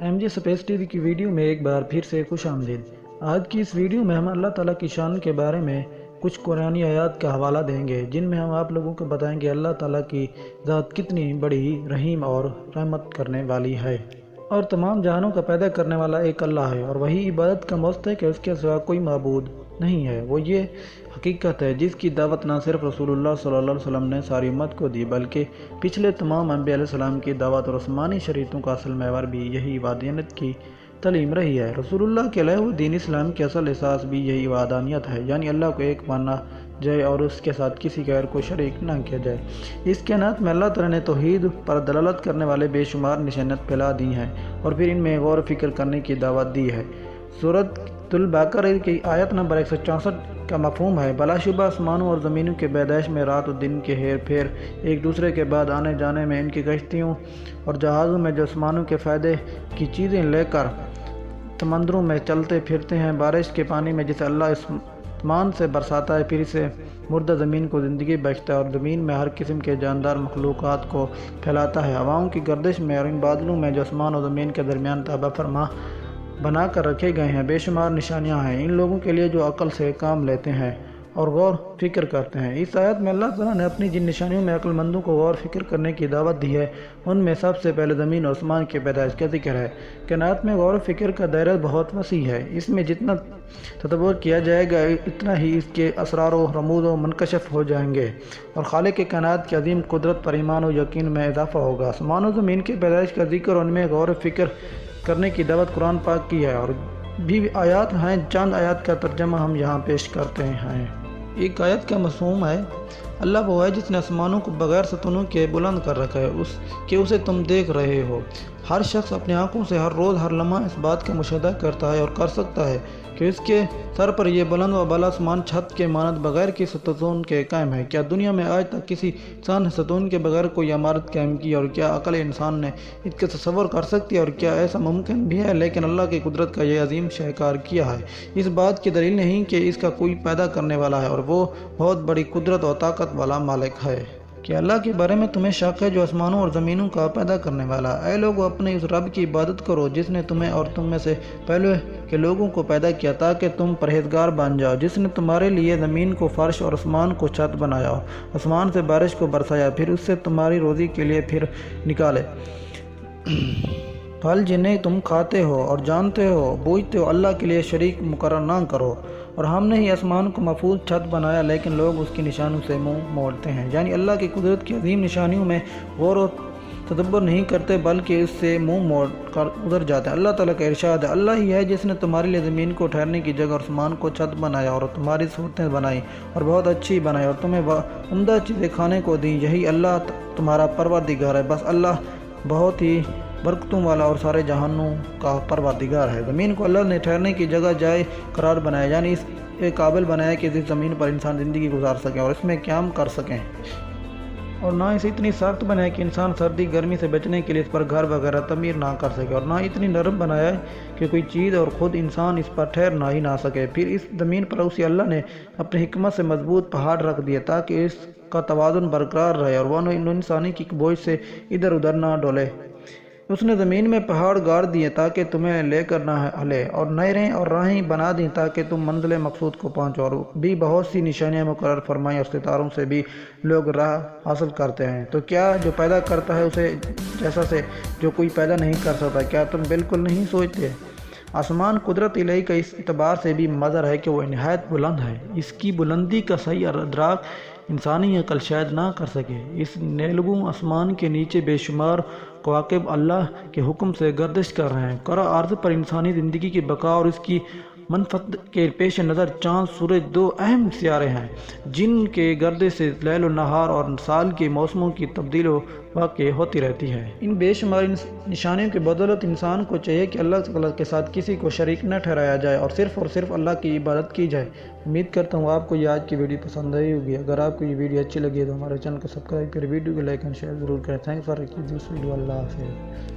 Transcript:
M G space T V کی video میں ایک بار پھر سے خوش آمدید۔ آج کی اس ویڈیو میں ہم اللہ تعالیٰ کی شان کے بارے میں کچھ قرآنی آیات کا حوالہ دیں گے، جن میں ہم آپ لوگوں کو بتائیں گے اللہ تعالیٰ کی ذات کتنی بڑی، رحیم اور رحمت کرنے والی ہے، اور تمام جہانوں کا پیدا کرنے والا ایک اللہ ہے، اور وہی عبادت کا مستحق ہے، اس کے سوا کوئی معبود نہیں ہے۔ وہ یہ حقیقت ہے جس کی دعوت نہ صرف رسول اللہ صلی اللہ علیہ وسلم نے ساری امت کو دی، بلکہ پچھلے تمام انبیاء علیہ السلام کی دعوت اور آسمانی شریعتوں کا اصل محور بھی یہی وحدانیت کی تعلیم رہی ہے۔ رسول اللہ کے لائے ہوئے دین اسلام کی اصل اساس بھی یہی وحدانیت ہے، یعنی اللہ کو ایک مانا جائے اور اس کے ساتھ کسی غیر کو شریک نہ کیا جائے۔ اس کائنات میں اللہ تعالیٰ نے توحید پر دلالت کرنے والے بے شمار نشانیات پھیلا دی ہیں اور پھر ان میں غور و فکر کرنے کی دعوت دی ہے۔ سورۃ البقرہ کی آیت نمبر 164 کا مفہوم ہے: بلا شبہ آسمانوں اور زمینوں کے پیدائش میں، رات و دن کے ہیر پھیر، ایک دوسرے کے بعد آنے جانے میں، ان کی کشتیوں اور جہازوں میں جو آسمانوں کے فائدے کی چیزیں لے کر سمندروں میں چلتے پھرتے ہیں، بارش کے پانی میں جسے اللہ آسمان سے برساتا ہے، پھر اسے مردہ زمین کو زندگی بخشتا ہے اور زمین میں ہر قسم کے جاندار مخلوقات کو پھیلاتا ہے، ہواؤں کی گردش میں اور ان بادلوں میں جو آسمان اور زمین کے درمیان تابع فرما بنا کر رکھے گئے ہیں۔ بے شمار نشانیاں ہیں ان لوگوں کے لیے جو عقل سے کام لیتے ہیں اور غور فکر کرتے ہیں۔ اس آیت میں اللہ تعالیٰ نے اپنی جن نشانیوں میں عقل مندوں کو غور فکر کرنے کی دعوت دی ہے، ان میں سب سے پہلے زمین اور آسمان کی پیدائش کا ذکر ہے۔ کائنات میں غور و فکر کا دائرہ بہت وسیع ہے، اس میں جتنا تصور کیا جائے گا اتنا ہی اس کے اسرار و رموز منکشف ہو جائیں گے اور خالق کائنات کی عظیم قدرت پر ایمان و یقین میں اضافہ ہوگا۔ آسمان و زمین کی پیدائش کا ذکر اور ان میں غور و فکر کرنے کی دعوت قرآن پاک کی ہے، اور بھی آیات ہیں، چند آیات کا ترجمہ ہم یہاں پیش کرتے ہیں۔ ایک آیت کا مفہوم ہے: اللہ وہ ہے جس نے آسمانوں کو بغیر ستونوں کے بلند کر رکھا ہے کہ اسے تم دیکھ رہے ہو۔ ہر شخص اپنی آنکھوں سے ہر روز ہر لمحہ اس بات کا مشاہدہ کرتا ہے اور کر سکتا ہے کہ اس کے سر پر یہ بلند و بالا آسمان چھت کے مانند بغیر کسی ستون کے قائم ہے۔ کیا دنیا میں آج تک کسی انسان نے ستون کے بغیر کوئی عمارت قائم کی، اور کیا عقل انسان نے اس کا تصور کر سکتی ہے، اور کیا ایسا ممکن بھی ہے؟ لیکن اللہ کی قدرت کا یہ عظیم شاہکار کیا ہے، اس بات کی دلیل نہیں کہ اس کا کوئی پیدا کرنے والا ہے، اور وہ بہت بڑی قدرت اور طاقت والا مالک ہے۔ کہ اللہ کے بارے میں تمہیں شک ہے جو آسمانوں اور زمینوں کا پیدا کرنے والا ہے؟ اے لوگو، اپنے اس رب کی عبادت کرو جس نے تمہیں اور تم میں سے پہلے کے لوگوں کو پیدا کیا تاکہ تم پرہیزگار بن جاؤ، جس نے تمہارے لیے زمین کو فرش اور آسمان کو چھت بنایا، آسمان سے بارش کو برسایا، پھر اس سے تمہاری روزی کے لیے پھر نکالے پھل جنہیں تم کھاتے ہو اور جانتے ہو بوجھتے ہو، اللہ کے لیے شریک مقرر نہ کرو۔ اور ہم نے ہی آسمان کو محفوظ چھت بنایا، لیکن لوگ اس کی نشانیوں سے منہ موڑتے ہیں، یعنی اللہ کی قدرت کی عظیم نشانیوں میں غور و تدبر نہیں کرتے بلکہ اس سے منہ موڑ کر گزر جاتے ہیں۔ اللہ تعالیٰ کا ارشاد ہے: اللہ ہی ہے جس نے تمہارے لیے زمین کو ٹھہرنے کی جگہ اور آسمان کو چھت بنایا اور تمہاری صورتیں بنائی اور بہت اچھی بنائی اور تمہیں عمدہ چیزیں کھانے کو دیں، یہی اللہ تمہارا پروردگار ہے۔ بس اللہ بہت ہی برکتوں والا اور سارے جہانوں کا پروردگار ہے۔ زمین کو اللہ نے ٹھہرنے کی جگہ جائے قرار بنایا، یعنی اس قابل بنایا کہ اس زمین پر انسان زندگی گزار سکیں اور اس میں قیام کر سکیں، اور نہ اسے اتنی سخت بنایا کہ انسان سردی گرمی سے بچنے کے لیے اس پر گھر وغیرہ تعمیر نہ کر سکے، اور نہ اتنی نرم بنایا کہ کوئی چیز اور خود انسان اس پر ٹھہر ہی نہ سکے۔ پھر اس زمین پر اسی اللہ نے اپنی حکمت سے مضبوط پہاڑ رکھ دیے تاکہ اس کا توازن برقرار رہے اور وہ انسانی کی بوجھ سے ادھر ادھر نہ ڈولے۔ اس نے زمین میں پہاڑ گاڑ دیے تاکہ تمہیں لے کر نہ ہلے، اور نہریں اور راہیں بنا دیں تاکہ تم منزل مقصود کو پہنچو، اور بھی بہت سی نشانیاں مقرر فرمائیں، اور ستاروں سے بھی لوگ راہ حاصل کرتے ہیں۔ تو کیا جو پیدا کرتا ہے اسے جیسا سے جو کوئی پیدا نہیں کر سکتا؟ کیا تم بالکل نہیں سوچتے؟ آسمان قدرت الہی کا اس اعتبار سے بھی مظہر ہے کہ وہ نہایت بلند ہے، اس کی بلندی کا صحیح ادراک انسانی عقل شاید نہ کر سکے۔ اس نیلگوں آسمان کے نیچے بے شمار کواکب اللہ کے حکم سے گردش کر رہے ہیں۔ کرۂ ارض پر انسانی زندگی کی بقا اور اس کی منفعت کے پیش نظر چاند، سورج دو اہم سیارے ہیں جن کے گردش سے لیل و نہار اور سال کے موسموں کی تبدیل واقع ہوتی رہتی ہے۔ ان بے شمار نشانیوں کی بدولت انسان کو چاہیے کہ اللہ تعالیٰ کے ساتھ کسی کو شریک نہ ٹھہرایا جائے اور صرف اللہ کی عبادت کی جائے۔ امید کرتا ہوں آپ کو یہ آج کی ویڈیو پسند آئی ہوگی۔ اگر آپ کو یہ ویڈیو اچھی لگی ہے تو ہمارے چینل کو سبسکرائب کریں، ویڈیو کو لائک اور شیئر ضرور کریں۔ Thanks for watching this video. اللہ حافظ۔